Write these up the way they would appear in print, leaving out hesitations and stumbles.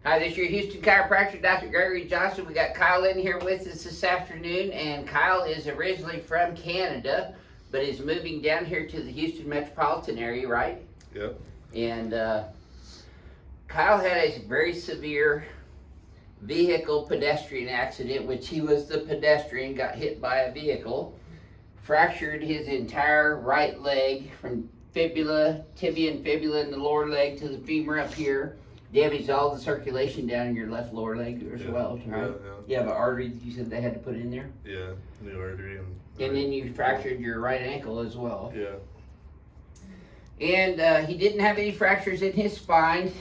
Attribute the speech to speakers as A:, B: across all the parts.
A: Hi, this is your Houston chiropractor, Dr. Gregory Johnson. We got Kyle in here with us this afternoon, and Kyle is originally from Canada, but is moving down here to the Houston metropolitan area, right?
B: Yep.
A: And Kyle had a very severe vehicle pedestrian accident, which he was the pedestrian, got hit by a vehicle, fractured his entire right leg from fibula, tibia and fibula in the lower leg to the femur up here. Damaged all the circulation down in your left lower leg as well, right?
B: Yeah.
A: You have an artery you said they had to put in there?
B: Yeah, new artery. And
A: then you fractured your right ankle as well.
B: Yeah.
A: And he didn't have any fractures in his spine,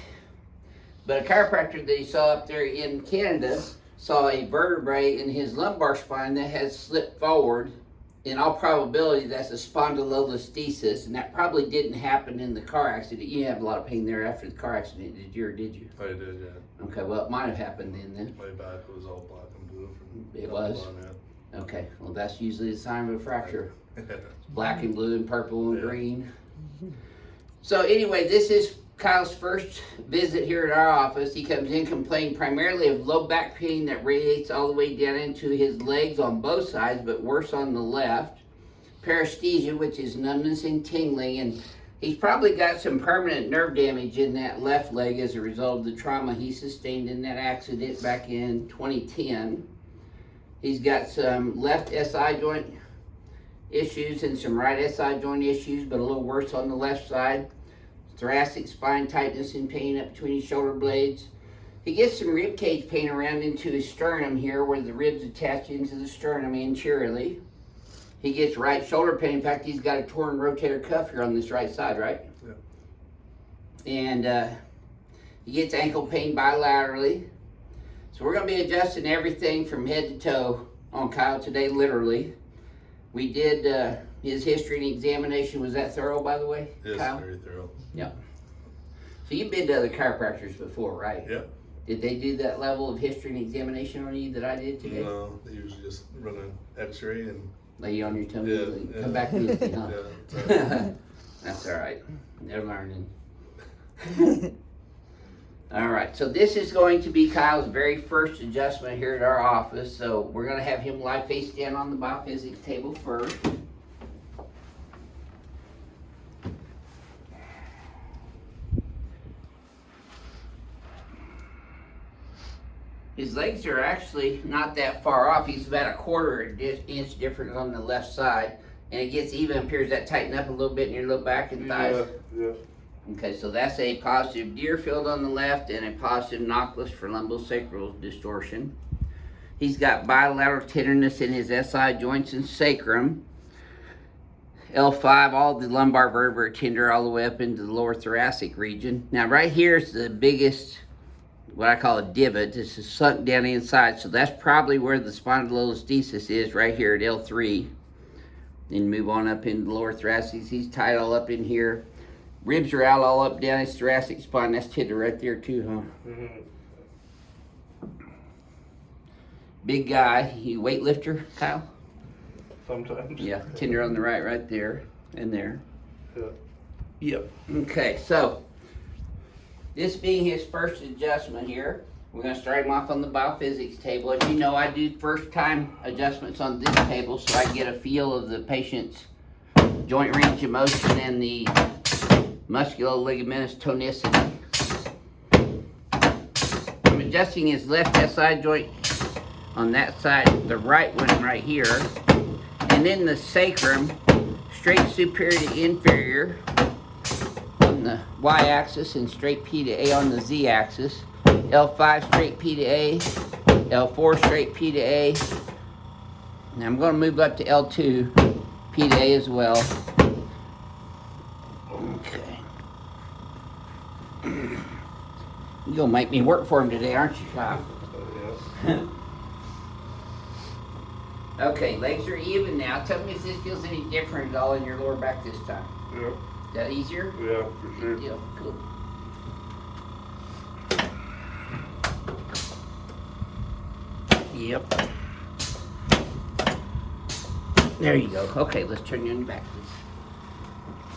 A: but a chiropractor that he saw up there in Canada saw a vertebrae in his lumbar spine that has slipped forward. In all probability, that's a spondylolisthesis, and that probably didn't happen in the car accident. You have a lot of pain there after the car accident, did you, or did you?
B: I did, yeah.
A: Okay, well, it might have happened then.
B: My back was all black and blue from
A: It was? Okay, well, that's usually a sign of a fracture. Black and blue and purple and green. So anyway, this is Kyle's first visit here at our office. He comes in complaining primarily of low back pain that radiates all the way down into his legs on both sides, but worse on the left. Paresthesia, which is numbness and tingling, and he's probably got some permanent nerve damage in that left leg as a result of the trauma he sustained in that accident back in 2010. He's got some left SI joint issues and some right SI joint issues, but a little worse on the left side. Thoracic spine tightness and pain up between his shoulder blades. He gets some rib cage pain around into his sternum here where the ribs attach into the sternum anteriorly. He gets right shoulder pain. In fact, he's got a torn rotator cuff here on this right side, right?
B: Yeah.
A: And he gets ankle pain bilaterally. So we're going to be adjusting everything from head to toe on Kyle today, literally. We did his history and examination. Was that thorough, by the way,
B: Yes,
A: Kyle?
B: very thorough.
A: Yeah. So you've been to other chiropractors before, right?
B: Yeah.
A: Did they do that level of history and examination on you that I did today?
B: No, they usually just run an x-ray and...
A: Lay you on your tummy and
B: Yeah.
A: come back easy, huh?
B: Yeah,
A: That's all right. They're learning. All right, so this is going to be Kyle's very first adjustment here at our office. So we're going to have him lie face down on the BioPhysics table first. His legs are actually not that far off. He's about a quarter inch different on the left side. And it gets even, appears that tighten up a little bit in your low back and thighs.
B: Yeah.
A: Okay, so that's a positive Deerfield on the left and a positive Knockles for lumbosacral distortion. He's got bilateral tenderness in his SI joints and sacrum. L5, all the lumbar vertebrae tender all the way up into the lower thoracic region. Now right here is the biggest, what I call a divot. This is sunk down inside, so that's probably where the spondylolisthesis is, right here at L3. Then move on up into the lower thoracic. He's tight all up in here. Ribs are out all up down his thoracic spine. That's tender right there too, huh?
B: Mm-hmm.
A: Big guy. You weightlifter, Kyle?
B: Sometimes.
A: Yeah, tender on the right there and there.
B: Yeah.
A: Yep. Okay, so this being his first adjustment here, we're going to start him off on the BioPhysics table. As you know, I do first time adjustments on this table so I get a feel of the patient's joint range of motion and the musculoligamentous tonicity. I'm adjusting his left SI joint on that side, the right one right here, and then the sacrum, straight superior to inferior on the y-axis and straight P to A on the z-axis. L5 straight P to A, L4 straight P to A. Now I'm going to move up to L2, P to A as well. Okay. You're going to make me work for him today, aren't you, Kyle?
B: Yes.
A: Okay, legs are even now. Tell me if this feels any different at all in your lower back this time.
B: Yeah.
A: Is that easier?
B: Yeah, for sure.
A: Good deal. Cool. Yep. There you go. Okay, let's turn you on your back, please.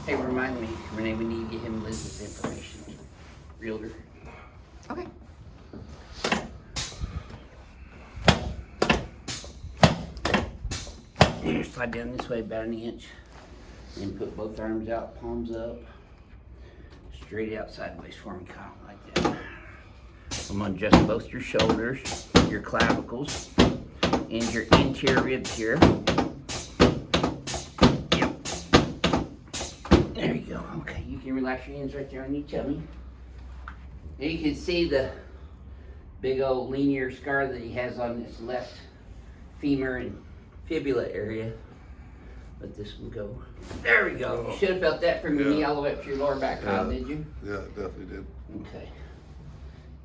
A: Hey, remind me, Renee, we need to get him Liz's information. Realtor.
C: Okay.
A: slide down this way about an inch. And put both arms out, palms up. Straight out sideways for me, Kyle, like that. I'm gonna adjust both your shoulders, your clavicles, and your interior ribs here. Yep. There you go. Okay, you can relax your hands right there on your tummy. And you can see the big old linear scar that he has on this left femur and fibula area. Let this one go. There we go. You should have felt that from your knee all the way up to your lower back, Kyle, did you?
B: Yeah, definitely did.
A: Okay.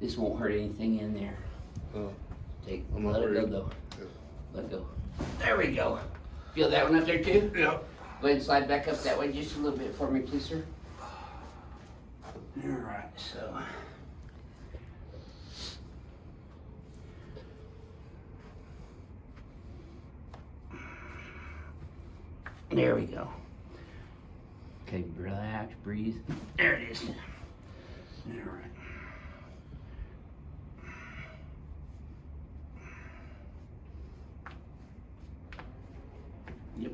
A: This won't hurt anything in there.
B: Oh,
A: Let it go though.
B: Yeah.
A: Let go. There we go. Feel that one up there too?
B: Yeah.
A: Go ahead and slide back up that way just a little bit for me, please, sir. All right, so. There we go. Okay, relax, breathe. There it is. All right. Yep.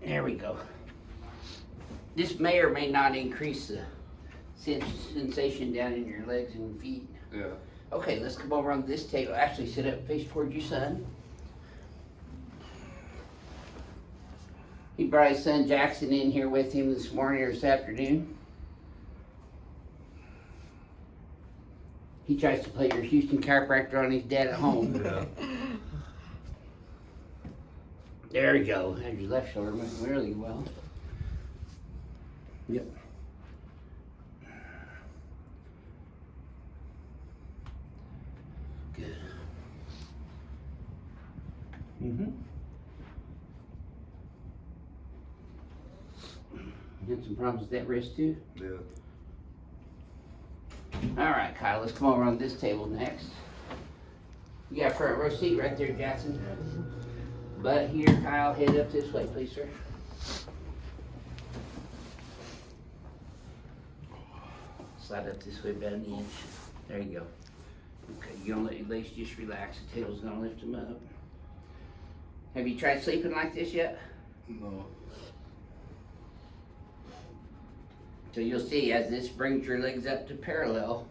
A: There we go. This may or may not increase the sensation down in your legs and feet.
B: Yeah.
A: Okay, let's come over on this table. Actually, sit up, face towards your son. He brought his son Jackson in here with him this morning or this afternoon. He tries to play your Houston chiropractor on his dad at home.
B: Yeah.
A: There we go. There's your left shoulder moving really well. Yep. Good. Mm-hmm. You had some problems with that wrist too?
B: Yeah.
A: All right, Kyle, let's come over on this table next. You got a front row seat right there, Jackson. Butt here, Kyle, head up this way, please, sir. Slide up this way about an inch. There you go. Okay, you're gonna let your legs just relax. The table's gonna lift them up. Have you tried sleeping like this yet?
B: No.
A: So you'll see as this brings your legs up to parallel,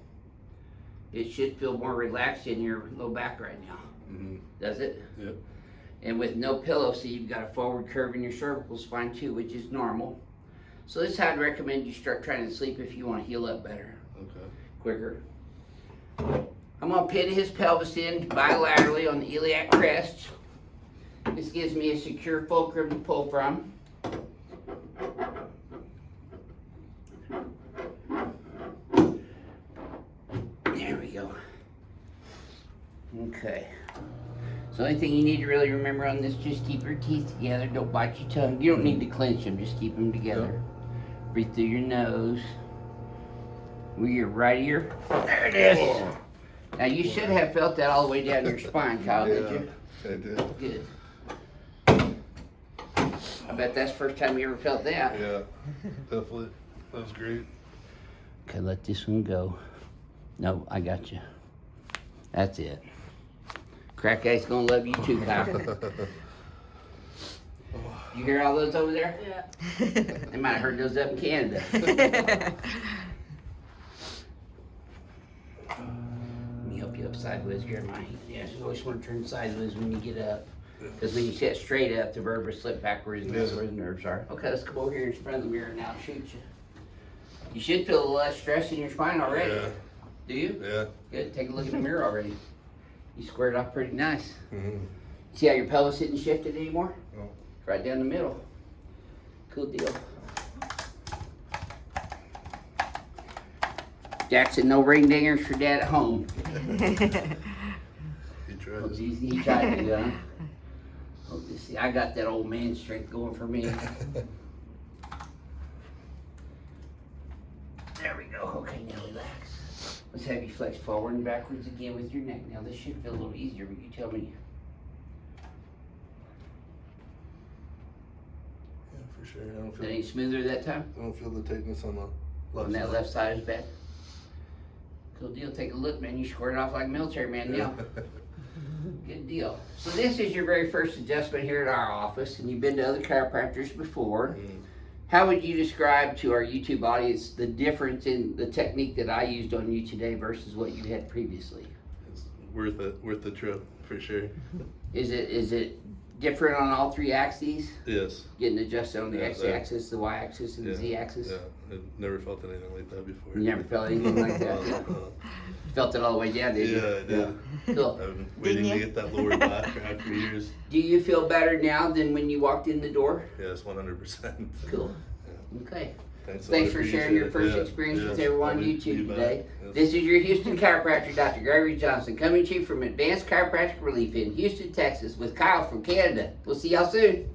A: it should feel more relaxed in your low back right now.
B: Mm-hmm.
A: Does it?
B: Yep.
A: And with no pillow, so you've got a forward curve in your cervical spine too, which is normal. So this is how I'd recommend you start trying to sleep if you want to heal up better,
B: Okay.
A: quicker. I'm gonna pin his pelvis in bilaterally on the iliac crest. This gives me a secure fulcrum to pull from. There we go. Okay. So the only thing you need to really remember on this, just keep your teeth together. Don't bite your tongue. You don't need to clench them. Just keep them together. Breathe through your nose. With your right ear. There it is.
B: Oh.
A: Now you should have felt that all the way down your spine, Kyle, did you?
B: I did.
A: Good. I bet that's the first time you ever felt that.
B: Yeah. Definitely. That was great.
A: Okay, let this one go. No, I got you. That's it. Crack Ace gonna love you too, Kyle. You hear all those over there?
C: Yeah.
A: They might have heard those up in Canada. Let me help you up sideways, grab my hand. Yeah, you always want to turn sideways when you get up. Because when you sit straight up, the vertebrae slip backwards and that's where the nerves are. Okay, let's come over here in front of the mirror now and shoot you. You should feel a little less stress in your spine already.
B: Yeah.
A: Do you?
B: Yeah.
A: Good, take a look in the mirror already. You squared off pretty nice.
B: Mm-hmm.
A: See how your pelvis isn't shifted anymore?
B: No.
A: It's right down the middle. Cool deal. Jackson, no ring dingers for dad at home.
B: He tried.
A: He tried to, huh? Oh, you see, I got that old man strength going for me. There we go. Okay, now relax. Let's have you flex forward and backwards again with your neck. Now this should feel a little easier, but you tell me.
B: Yeah, for sure. I don't
A: That
B: feel.
A: ain't smoother that time?
B: I don't feel the tightness on the left
A: On that
B: side.
A: left side is bad. Cool deal. Take a look, man. You squared off like a military man now. Good deal. So this is your very first adjustment here at our office, and you've been to other chiropractors before. How would you describe to our YouTube audience the difference in the technique that I used on you today versus what you had previously?
B: It's worth the trip for sure.
A: Is it different on all three axes?
B: Yes.
A: Getting adjusted on the
B: Yeah,
A: x-axis, the y-axis, and the z-axis?
B: Yeah, I've never felt anything like that before.
A: You never felt anything like that? Yeah. Felt it all the way down, did you?
B: Yeah, I did.
A: Cool.
B: I've been waiting to get that lower back for years.
A: Do you feel better now than when you walked in the door?
B: Yes, 100%.
A: Cool.
B: Yeah.
A: Okay.
B: Thanks
A: For sharing your first experience with everyone on YouTube today. This is your Houston chiropractor, Dr. Gregory Johnson, coming to you from Advanced Chiropractic Relief in Houston, Texas, with Kyle from Canada. We'll see y'all soon.